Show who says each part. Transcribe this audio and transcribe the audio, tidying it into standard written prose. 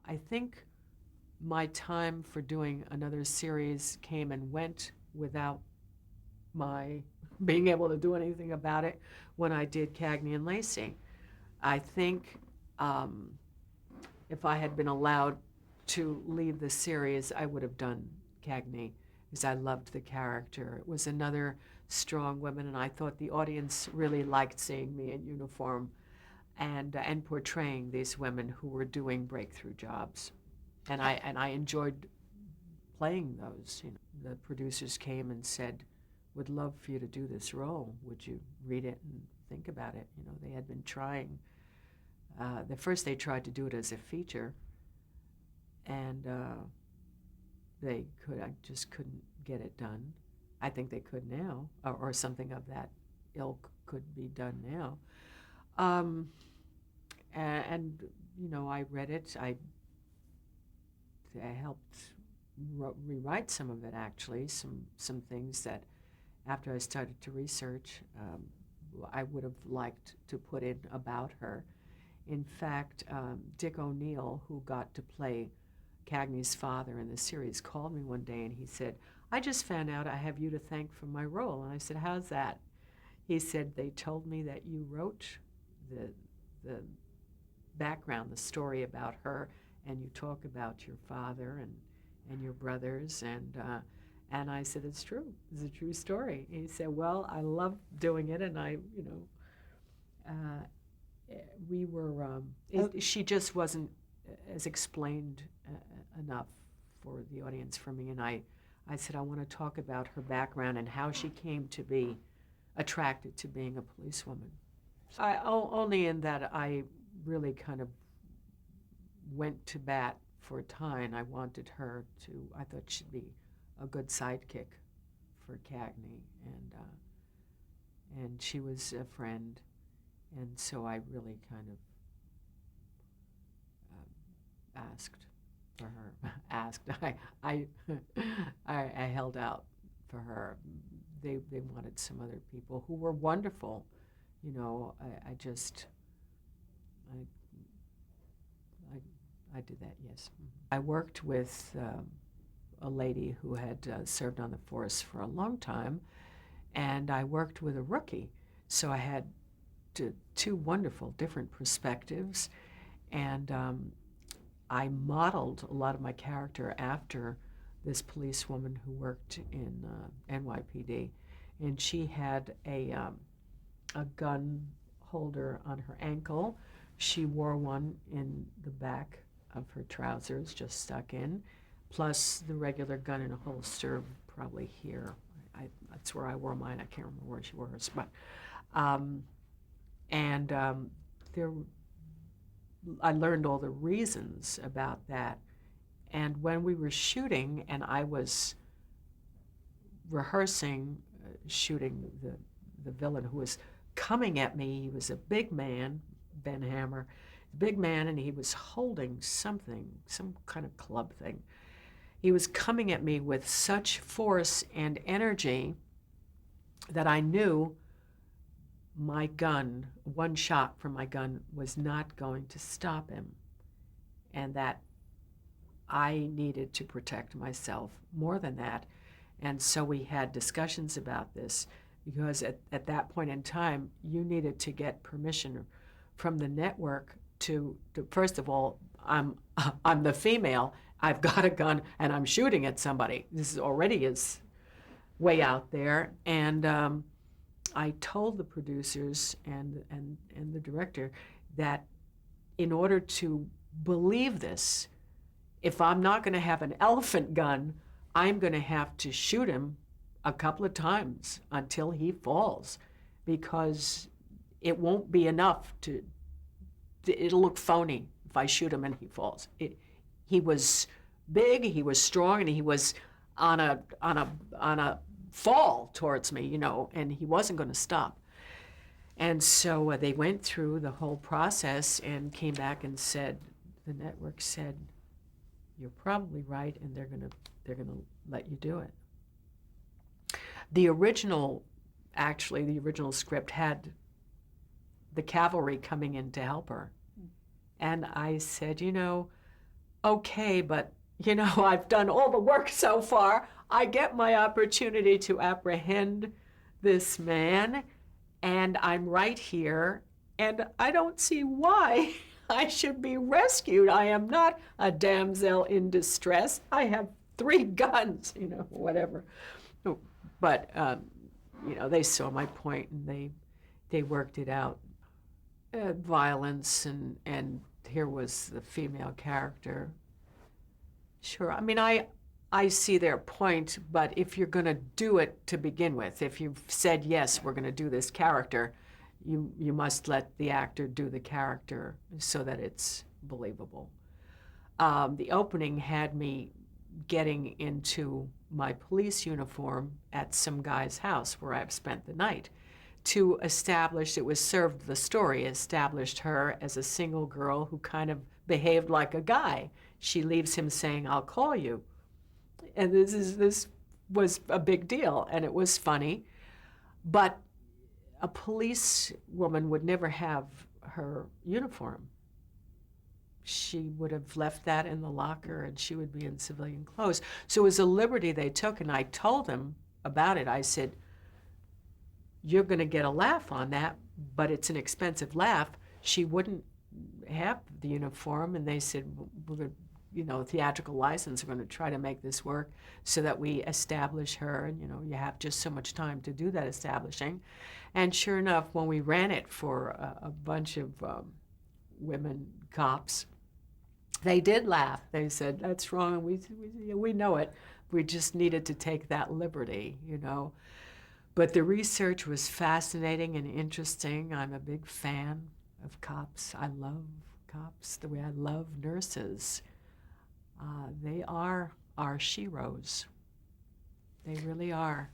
Speaker 1: I think my time for doing another series came and went without my being able to do anything about it when I did Cagney and Lacey. I think if I had been allowed to leave the series, I would have done Cagney because I loved the character. It was another strong woman, and I thought the audience really liked seeing me in uniform and portraying these women who were doing breakthrough jobs. And I enjoyed playing those. You know, the producers came and said, "Would love for you to do this role. Would you read it and think about it?" You know, they had been trying. The first they tried to do it as a feature, and I just couldn't get it done. I think they could now, or something of that ilk could be done now. And you know, I read it. I helped rewrite some of it, actually, some things that after I started to research, I would have liked to put in about her. In fact, Dick O'Neill, who got to play Cagney's father in the series, called me one day and he said, "I just found out I have you to thank for my role." And I said, "How's that?" He said, "They told me that you wrote the background, the story about her, and you talk about your father and your brothers." And I said, "It's true. It's a true story." And he said, "Well, I love doing it, and we were, she just wasn't as explained enough for the audience for me." And I said, "I want to talk about her background and how she came to be attracted to being a policewoman." Only in that I really kind of went to bat for Ty, and I wanted her to, I thought she'd be a good sidekick for Cagney, and she was a friend, and so I really kind of asked for her. I held out for her. They wanted some other people who were wonderful. You know, I did that, yes. I worked with a lady who had served on the force for a long time, and I worked with a rookie. So I had two wonderful different perspectives, and I modeled a lot of my character after this policewoman who worked in NYPD, and she had a gun holder on her ankle. She wore one in the back of her trousers, just stuck in, plus the regular gun in a holster, probably here. That's where I wore mine. I can't remember where she wore hers, but there, I learned all the reasons about that. And when we were shooting, and I was rehearsing shooting the villain who was coming at me, he was a big man, Ben Hammer, big man, and he was holding something, some kind of club thing. He was coming at me with such force and energy that I knew my gun, one shot from my gun, was not going to stop him, and that I needed to protect myself more than that. And so we had discussions about this, because at that point in time, you needed to get permission from the network to first of all, I'm the female, I've got a gun, and I'm shooting at somebody. This already is way out there. And I told the producers and the director that in order to believe this, if I'm not going to have an elephant gun, I'm going to have to shoot him a couple of times until he falls, because it won't be enough it'll look phony if I shoot him and he falls. He was big, he was strong, and he was on a fall towards me, you know, and he wasn't going to stop. And so they went through the whole process and came back and said, the network said, "You're probably right, and they're gonna let you do it." The original script had the cavalry coming in to help her. And I said, you know, okay, but you know, I've done all the work so far. I get my opportunity to apprehend this man, and I'm right here, and I don't see why I should be rescued. I am not a damsel in distress. I have 3 guns, you know, whatever. But you know, they saw my point, and they worked it out. Violence, and here was the female character. Sure, I mean, I see their point, but if you're going to do it to begin with, if you've said, yes, we're going to do this character, you must let the actor do the character so that it's believable. The opening had me getting into my police uniform at some guy's house where I've spent the night to establish, it was served the story, established her as a single girl who kind of behaved like a guy. She leaves him saying, I'll call you. And this was a big deal, and it was funny. But a police woman would never have her uniform. She would have left that in the locker, and she would be in civilian clothes. So it was a liberty they took, and I told them about it. I said, you're going to get a laugh on that, but it's an expensive laugh. She wouldn't have the uniform, and they said, we're going to, you know, theatrical license, we're going to try to make this work so that we establish her, and, you know, you have just so much time to do that establishing. And sure enough, when we ran it for a bunch of women cops, they did laugh. They said, that's wrong, we know it. We just needed to take that liberty, you know. But the research was fascinating and interesting. I'm a big fan of cops. I love cops the way I love nurses. They are our sheroes. They really are.